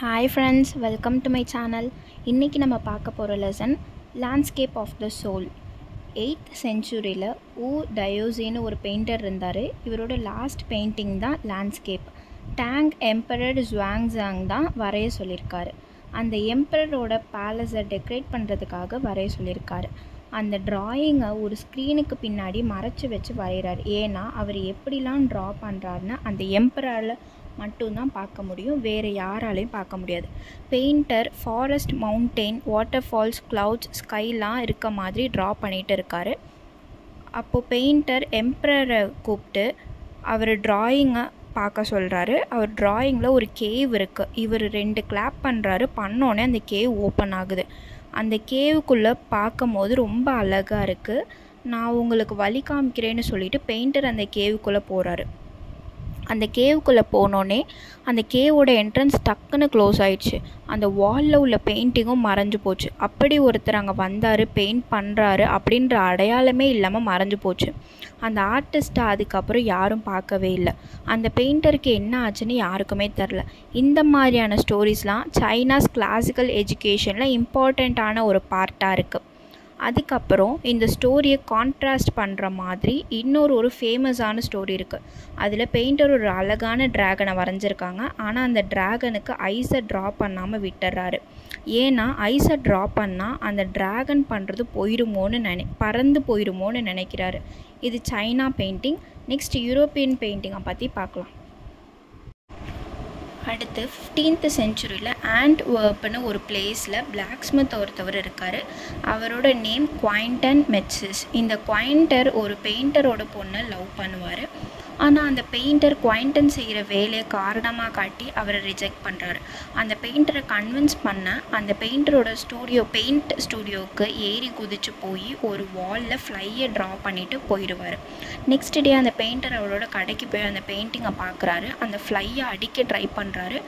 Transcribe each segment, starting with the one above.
Hi friends, welcome to my channel. இன்னைக்கு நம்ம பார்க்க போகிற lesson landscape of the soul. 8th செஞ்சுரியில் டயோசின்னு ஒரு பெயிண்டர் இருந்தார். இவரோட லாஸ்ட் பெயிண்டிங் தான் லேண்ட்ஸ்கேப். டேங் எம்பரர் ஜுவாங்ஸாங் தான் வரைய சொல்லியிருக்காரு. அந்த எம்பரரோட பேலஸை டெக்கரேட் பண்ணுறதுக்காக வரைய சொல்லியிருக்காரு. அந்த ட்ராயிங்கை ஒரு ஸ்க்ரீனுக்கு பின்னாடி மறைச்சி வச்சு வரைகிறார். ஏன்னா அவர் எப்படிலாம் ட்ரா பண்ணுறாருன்னு அந்த எம்பரரில் மட்டும்தான் பார்க்க முடியும், வேறு யாராலையும் பார்க்க முடியாது. Painter forest, mountain, water falls, clouds, ஸ்கைலாம் இருக்க மாதிரி ட்ரா பண்ணிகிட்டு இருக்கார். அப்போது பெயிண்டர் எம்பரரை கூப்பிட்டு அவர் ட்ராயிங்கை பார்க்க சொல்கிறாரு. அவர் ட்ராயிங்கில் ஒரு கேவ் இருக்குது. இவர் 2 கிளாப் பண்ணுறாரு. பண்ணோன்னே அந்த கேவ் ஓப்பன் ஆகுது. அந்த கேவுக்குள்ளே பார்க்கும் போது ரொம்ப அழகாக இருக்குது. நான் உங்களுக்கு வழி காமிக்கிறேன்னு சொல்லிட்டு பெயிண்டர் அந்த கேவுக்குள்ளே போகிறாரு. அந்த கேவுக்குள்ளே போனோடனே அந்த கேவோட என்ட்ரன்ஸ் டக்குன்னு க்ளோஸ் ஆயிடுச்சு. அந்த வாலில் உள்ள பெயிண்டிங்கும் மறைஞ்சு போச்சு. அப்படி ஒருத்தர் அங்கே வந்தார், பெயிண்ட் பண்ணுறாரு அப்படின்ற அடையாளமே இல்லாமல் மறைஞ்சு போச்சு. அந்த ஆர்டிஸ்ட்டை அதுக்கப்புறம் யாரும் பார்க்கவே இல்லை. அந்த பெயிண்டருக்கு என்ன ஆச்சுன்னு யாருக்குமே தெரில. இந்த மாதிரியான ஸ்டோரிஸ்லாம் சைனாஸ் கிளாசிக்கல் எஜுகேஷனில் இம்பார்ட்டண்ட்டான ஒரு பார்ட்டாக இருக்குது. அதுக்கப்புறம் இந்த ஸ்டோரியை கான்ட்ராஸ்ட் பண்ணுற மாதிரி இன்னொரு ஃபேமஸான ஸ்டோரி இருக்குது. அதில் பெயிண்டர் ஒரு அழகான ட்ராகனை வரைஞ்சிருக்காங்க. ஆனால் அந்த ட்ராகனுக்கு ஐஸை ட்ரா பண்ணாமல் விட்டுறாரு. ஏன்னா ஐஸை ட்ரா பண்ணால் அந்த ட்ராகன் பண்ணுறது பறந்து போயிடுமோன்னு நினைக்கிறாரு. இது சைனா பெயிண்டிங். நெக்ஸ்ட் யூரோப்பியன் பெயிண்டிங்கை பற்றி பார்க்கலாம். அடுத்து 15th செஞ்சுரியில் ஆண்ட்வெர்ப்னு ஒரு பிளேஸில் பிளாக்ஸ்மித் ஒருத்தவர் இருக்கார். அவரோட நேம் குவைண்டன் மெட்சிஸ். இந்த குவைண்டர் ஒரு பெயிண்டரோட பொண்ணை லவ் பண்ணுவார். ஆனால் அந்த பெயிண்டர் குவைண்டன் செய்கிற வேலையை காரணமாக காட்டி அவரை ரிஜெக்ட் பண்ணுறாரு. அந்த பெயிண்டரை கன்வின்ஸ் பண்ண அந்த பெயிண்டரோட பெயிண்ட் ஸ்டூடியோவுக்கு ஏறி குதிச்சு போய் ஒரு வாலில் ஃப்ளையை ட்ரா பண்ணிவிட்டு போயிடுவார். நெக்ஸ்ட் டே அந்த பெயிண்டர் அவரோட கடைக்கு போய் அந்த பெயிண்டிங்கை பார்க்குறாரு. அந்த ஃப்ளையை அடிக்க ட்ரை பண்ணுறாரு.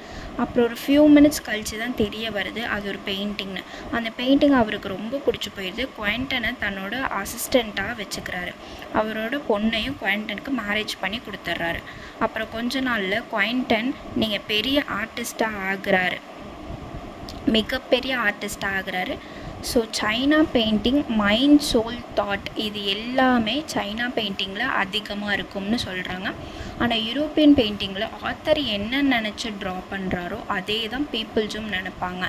அப்புறம் ஒரு ஃபியூ மினிட்ஸ் கழித்து தான் தெரிய வருது அது ஒரு பெயிண்டிங்னு. அந்த பெயிண்டிங் அவருக்கு ரொம்ப பிடிச்சி போயிடுது. குவைண்டனை தன்னோட அசிஸ்டண்ட்டாக வச்சுக்கிறாரு. அவரோட பொண்ணையும் குவைண்டனுக்கு மேரேஜ் பண்ணி கொடுத்துட்றாரு. அப்புறம் கொஞ்ச நாளில் குவைண்டன் நீங்கள் பெரிய ஆர்டிஸ்டாக ஆகுறாரு, மிகப்பெரிய ஆர்டிஸ்டாக ஆகுறாரு. So China painting, mind, soul, thought இது எல்லாமே சைனா பெயிண்டிங்கில் அதிகமாக இருக்கும்னு சொல்கிறாங்க. ஆனால் யூரோப்பியன் பெயிண்டிங்கில் ஆத்தர் என்ன நினச்சி ட்ரா பண்ணுறாரோ அதே தான் பீப்புள்ஸும் நினைப்பாங்க.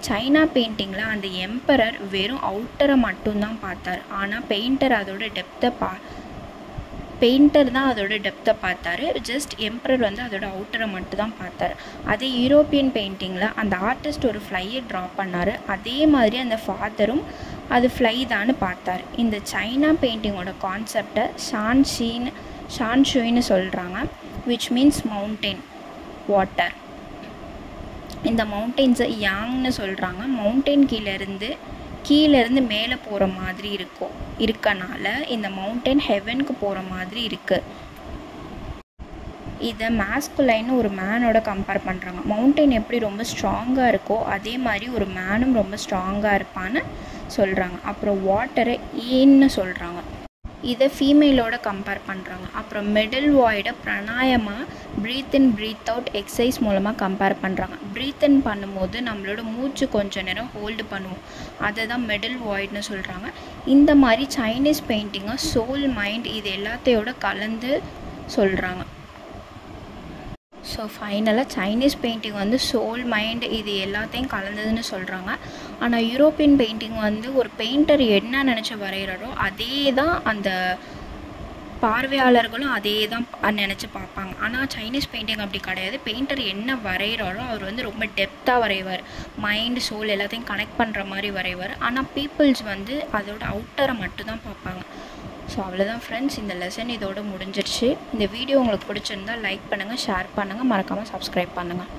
சைனா பெயிண்டிங்கில் அந்த எம்பரர் வெறும் அவுட்டரை மட்டும்தான் பார்த்தார். ஆனால் பெயிண்டர் தான் அதோட டெப்த்தை பார்த்தாரு. ஜஸ்ட் எம்பரர் அதோட அவுட்டரை மட்டும் தான் பார்த்தாரு. அதே யூரோப்பியன் பெயிண்டிங்கில் அந்த ஆர்டிஸ்ட் ஒரு ஃப்ளையை ட்ரா பண்ணார். அதே மாதிரி அந்த ஃபாதரும் அது ஃப்ளை தான்னு பார்த்தார். இந்த சைனா பெயிண்டிங்கோட கான்செப்டை ஷான்ஷுயின்னு சொல்கிறாங்க, விச் மீன்ஸ் மவுண்டெயின், வாட்டர். இந்த மவுண்டெயின்ஸை யாங்னு சொல்கிறாங்க. மவுண்டெயின் கீழேருந்து மேலே போகிற மாதிரி இருக்கனால இந்த மவுண்டன் ஹெவனுக்கு போகிற மாதிரி இருக்குது. இதை மாஸ்குலைன்னு ஒரு மேனோட கம்பேர் பண்ணுறாங்க. மவுண்டன் எப்படி ரொம்ப ஸ்ட்ராங்காக இருக்கோ அதே மாதிரி ஒரு மேனும் ரொம்ப ஸ்ட்ராங்காக இருப்பான்னு சொல்கிறாங்க. அப்புறம் வாட்டரை ஈன்னு சொல்கிறாங்க. இதை ஃபீமேலோட கம்பேர் பண்ணுறாங்க. அப்புறம் middle வாய்டை பிராணாயமாக breath in breathe out exercise மூலமாக கம்பேர் பண்ணுறாங்க. ப்ரீத் இன் பண்ணும்போது நம்மளோட மூச்சு கொஞ்ச நேரம் ஹோல்டு பண்ணுவோம், அதை தான் மிடில் வாய்டுன்னு சொல்கிறாங்க. இந்த மாதிரி சைனீஸ் பெயிண்டிங்கை சோல், மைண்ட் இது எல்லாத்தையோட கலந்து சொல்கிறாங்க. ஸோ ஃபைனலாக சைனீஸ் பெயிண்டிங் சோல், மைண்ட் இது எல்லாத்தையும் கலந்ததுன்னு சொல்கிறாங்க. ஆனால் யூரோப்பியன் பெயிண்டிங் ஒரு பெயிண்டர் என்ன நினச்சி வரைகிறாரோ அதே தான் அந்த பார்வையாளர்களும் அதே தான் நினச்சி பார்ப்பாங்க. ஆனால் சைனீஸ் பெயிண்டிங் அப்படி கிடையாது. பெயிண்டர் என்ன வரைகிறாரோ அவர் ரொம்ப டெப்த்தாக வரைவார். மைண்ட், சோல் எல்லாத்தையும் கனெக்ட் பண்ணுற மாதிரி வரைவார். ஆனால் பீப்புள்ஸ் அதோட அவுட்டரை மட்டும்தான் பார்ப்பாங்க. ஸோ அவ்வளோதான் ஃப்ரெண்ட்ஸ், இந்த லெசன் இதோட முடிஞ்சிருச்சு. இந்த வீடியோ உங்களுக்கு பிடிச்சிருந்தால் லைக் பண்ணுங்கள், ஷேர் பண்ணுங்கள், மறக்காமல் சப்ஸ்கிரைப் பண்ணுங்கள்.